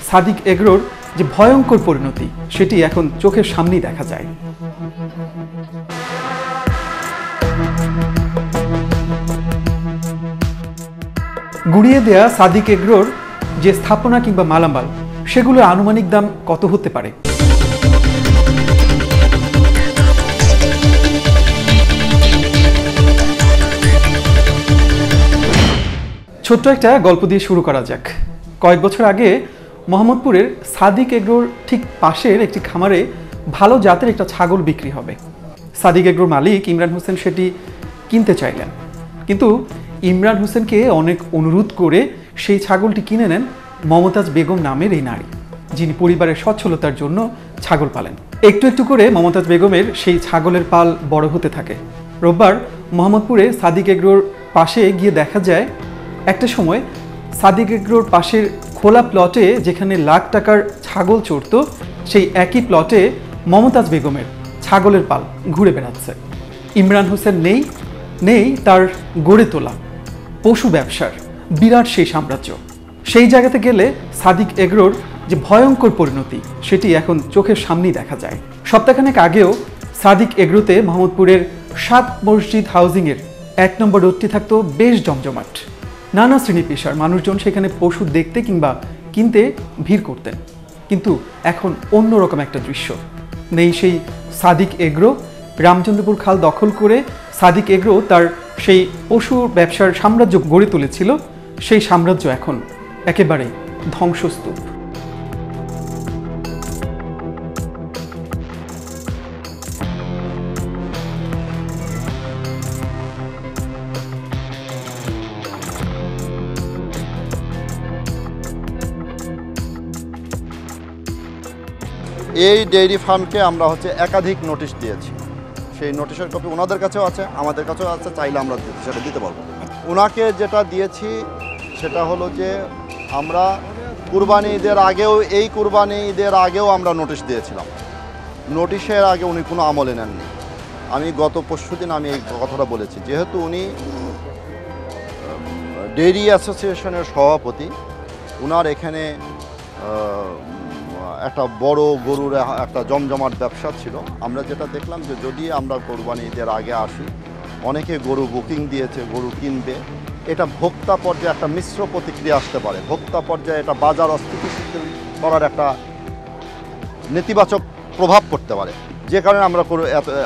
সাদিক এগ্রোর যে ভয়ঙ্কর পরিণতি সেটি এখন চোখের সামনেই দেখা যায়। গুড়িয়ে দেয়া সাদিক এগ্রোর যে স্থাপনা কিংবা মালামাল সেগুলোর আনুমানিক দাম কত হতে পারে? ছোট্ট একটা গল্প দিয়ে শুরু করা যাক। কয়েক বছর আগে মোহাম্মদপুরের সাদিক এগ্রোর ঠিক পাশের একটি খামারে ভালো জাতের একটা ছাগল বিক্রি হবে। সাদিক এগ্রোর মালিক ইমরান হোসেন সেটি কিনতে চাইলেন, কিন্তু ইমরান হোসেনকে অনেক অনুরোধ করে সেই ছাগলটি কিনে নেন মমতাজ বেগম নামের এই নারী, যিনি পরিবারের সচ্ছলতার জন্য ছাগল পালেন। একটু একটু করে মমতাজ বেগমের সেই ছাগলের পাল বড় হতে থাকে। রোববার মোহাম্মদপুরে সাদিক এগ্রোর পাশে গিয়ে দেখা যায় একটা সময় সাদিক এগ্রোর পাশের খোলা প্লটে যেখানে লাখ টাকার ছাগল চড়ত, সেই একই প্লটে মমতাজ বেগমের ছাগলের পাল ঘুরে বেড়াচ্ছে। ইমরান হোসেন নেই তার গড়ে তোলা পশু ব্যবসার বিরাট সেই সাম্রাজ্য। সেই জায়গাতে গেলে সাদিক এগ্রোর যে ভয়ঙ্কর পরিণতি সেটি এখন চোখের সামনেই দেখা যায়। সপ্তাহখানেক আগেও সাদিক এগ্রোতে মোহাম্মদপুরের 7 মসজিদ হাউজিংয়ের 1 নম্বর রোডটি থাকতো বেশ জমজমাট। নানা শ্রেণী পেশার মানুষজন সেখানে পশু দেখতে কিংবা কিনতে ভিড় করতেন, কিন্তু এখন অন্যরকম একটা দৃশ্য। নেই সেই সাদিক এগ্রো। রামচন্দ্রপুর খাল দখল করে সাদিক এগ্রো তার সেই পশু ব্যবসার সাম্রাজ্য গড়ে তুলেছিল, সেই সাম্রাজ্য এখন একেবারে ধ্বংসস্তূপ। এই ডেইরি ফার্মকে আমরা একাধিক নোটিশ দিয়েছি। সেই নোটিশের কপি ওনাদের কাছেও আছে, আমাদের কাছেও আছে, চাইলে আমরা সেটা দিতে পারবো। ওনাকে যেটা দিয়েছি সেটা হলো যে আমরা কুরবানি ঈদের আগেও আমরা নোটিশ দিয়েছিলাম। নোটিশের আগে উনি কোনো আমলে নেননি। আমি গত পরশুদিন আমি এই কথাটা বলেছি, যেহেতু উনি ডেইরি অ্যাসোসিয়েশনের সভাপতি, ওনার এখানে একটা বড় গরুর একটা জমজমাট ব্যবসা ছিল। আমরা যেটা দেখলাম যে যদি আমরা কোরবানি ঈদের আগে আসি, অনেকে গরু বুকিং দিয়েছে, গরু কিনবে, এটা ভোক্তা পর্যায়ে একটা মিশ্র প্রতিক্রিয়া আসতে পারে। ভোক্তা পর্যায়ে এটা বাজার অস্থিতিশীল করার একটা নেতিবাচক প্রভাব পড়তে পারে, যে কারণে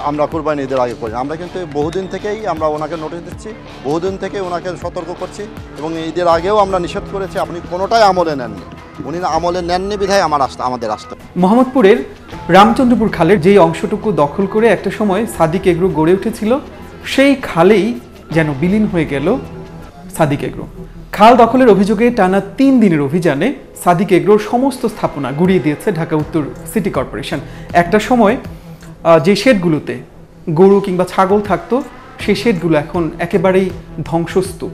আমরা কোরবানি ঈদের আগে করি। আমরা কিন্তু বহুদিন থেকেই আমরা ওনাকে নোটিশ দিচ্ছি, বহুদিন থেকে ওনাকে সতর্ক করছি, এবং ঈদের আগেও আমরা নিষেধ করেছি। আপনি কোনোটাই আমলে নেননি, উনি আমলে নেননি বিধায় আমাদের আসতে। মোহাম্মদপুরের রামচন্দ্রপুর খালের যেই অংশটুকু দখল করে একটা সময় সাদিক এগ্রো গড়ে উঠেছিল, সেই খালেই যেন বিলীন হয়ে গেল সাদিক এগ্রো। খাল দখলের অভিযোগে টানা 3 দিনের অভিযানে সাদিক এগ্রোর সমস্ত স্থাপনা গুড়িয়ে দিয়েছে ঢাকা উত্তর সিটি কর্পোরেশন। একটা সময় যে শেডগুলোতে গরু কিংবা ছাগল থাকতো, সেই শেডগুলো এখন একেবারেই ধ্বংসস্তূপ।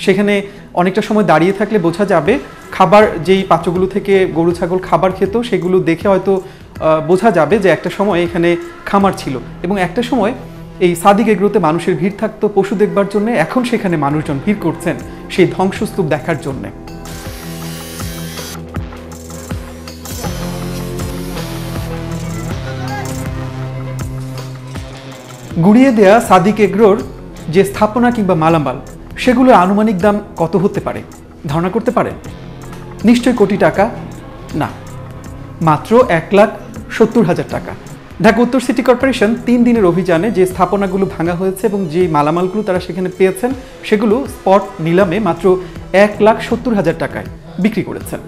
সেখানে অনেকটা সময় দাঁড়িয়ে থাকলে বোঝা যাবে খাবার যেই পাত্রগুলো থেকে গরু ছাগল খাবার খেত, সেগুলো দেখে হয়তো বোঝা যাবে যে একটা সময় এখানে খামার ছিল, এবং একটা সময় এই সাদিক এগ্রোতে মানুষের ভিড় থাকতো পশু দেখবার জন্য। এখন সেখানে মানুষজন ভিড় করছেন সেই ধ্বংসস্তূপ দেখার জন্যে। গুড়িয়ে দেয়া সাদিক এগ্রোর যে স্থাপনা কিংবা মালামাল সেগুলোর আনুমানিক দাম কত হতে পারে ধারণা করতে পারেন? নিশ্চয়ই কোটি টাকা না, মাত্র 1,70,000 টাকা। ঢাকা উত্তর সিটি কর্পোরেশন 3 দিনের অভিযানে যে স্থাপনাগুলো ভাঙা হয়েছে এবং যে মালামালগুলো তারা সেখানে পেয়েছেন, সেগুলো স্পট নিলামে মাত্র 1,70,000 টাকায় বিক্রি করেছেন।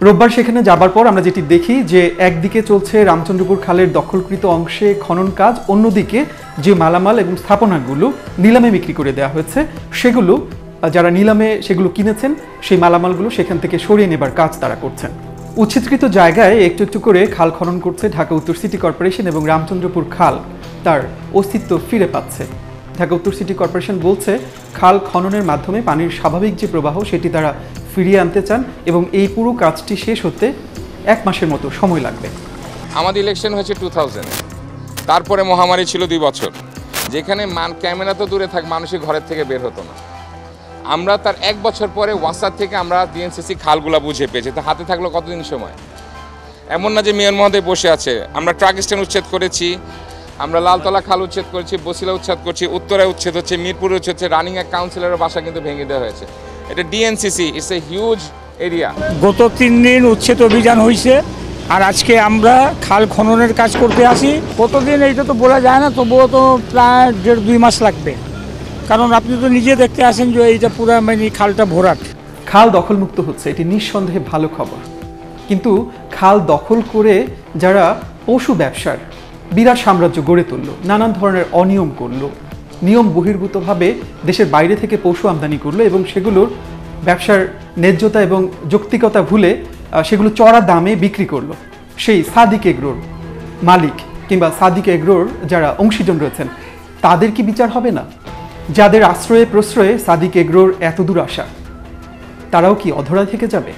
রোববার সেখানে যাবার পর আমরা যেটি দেখি যে একদিকে চলছে রামচন্দ্রপুর খালের দখলকৃত অংশে খনন কাজ, অন্যদিকে যে মালামাল এবং স্থাপনাগুলো নিলামে বিক্রি করে দেওয়া হয়েছে, সেগুলো যারা নিলামে সেগুলো কিনেছেন, সেই মালামালগুলো সেখান থেকে সরিয়ে নেবার কাজ তারা করছেন। উচ্ছেদকৃত জায়গায় একটু একটু করে খাল খনন করছে ঢাকা উত্তর সিটি কর্পোরেশন, এবং রামচন্দ্রপুর খাল তার অস্তিত্ব ফিরে পাচ্ছে। ঢাকা উত্তর সিটি কর্পোরেশন বলছে খাল খননের মাধ্যমে পানির স্বাভাবিক যে প্রবাহ সেটি তারা ফিরিয়ে আনতে চান, এবং এই পুরো কাজটি শেষ হতে 1 মাসের মতো সময় লাগবে। আমাদের ইলেকশন হয়েছে 2000, তারপরে মহামারী ছিল 2 বছর, যেখানে ক্যামেরা তো দূরে থাক, মানুষের ঘরের থেকে বের হতো না। আমরা তার 1 বছর পরে ওয়াসার থেকে আমরা ডিএনসিসি খালগুলা বুঝে পেয়েছি, তো হাতে থাকলো কতদিন সময়? এমন না যে মিয়ান মহোদয় বসে আছে। আমরা ট্রাক স্ট্যান্ড উচ্ছেদ করেছি, আমরা লালতলা খাল উচ্ছেদ করেছি, বসিলা উচ্ছেদ করছি, উত্তরায় উচ্ছেদ হচ্ছে, মিরপুরে উচ্ছেদ হচ্ছে, রানিং এক কাউন্সিলরের বাসা কিন্তু ভেঙে দেওয়া হয়েছে। এটা DNCC, it's a huge area. গত 3 দিন উচ্ছেদ অভিযান হয়েছে, আর আজকে আমরা খাল খননের কাজ করতে আসি। কতদিন এইটা তো বলা যায় না, তবুও তো প্রায় 1.5-2 মাস লাগবে, কারণ আপনি তো নিজে দেখতে আসেন যে এইটা পুরো মানে খালটা ভরাট। খাল দখলমুক্ত হচ্ছে, এটি নিঃসন্দেহে ভালো খবর। কিন্তু খাল দখল করে যারা পশু ব্যবসার বিরাট সাম্রাজ্য গড়ে তুলল, নানান ধরনের অনিয়ম করলো, নিয়ম বহির্ভূতভাবে দেশের বাইরে থেকে পশু আমদানি করলো এবং সেগুলোর ব্যবসার ন্যায্যতা এবং যৌক্তিকতা ভুলে সেগুলো চড়া দামে বিক্রি করলো, সেই সাদিক এগ্রোর মালিক কিংবা সাদিক এগ্রোর যারা অংশীজন রয়েছেন, তাদের কি বিচার হবে না? যাদের আশ্রয়ে প্রশ্রয়ে সাদিক এগ্রোর এত দূর আসা, তারাও কি অধরা থেকে যাবে?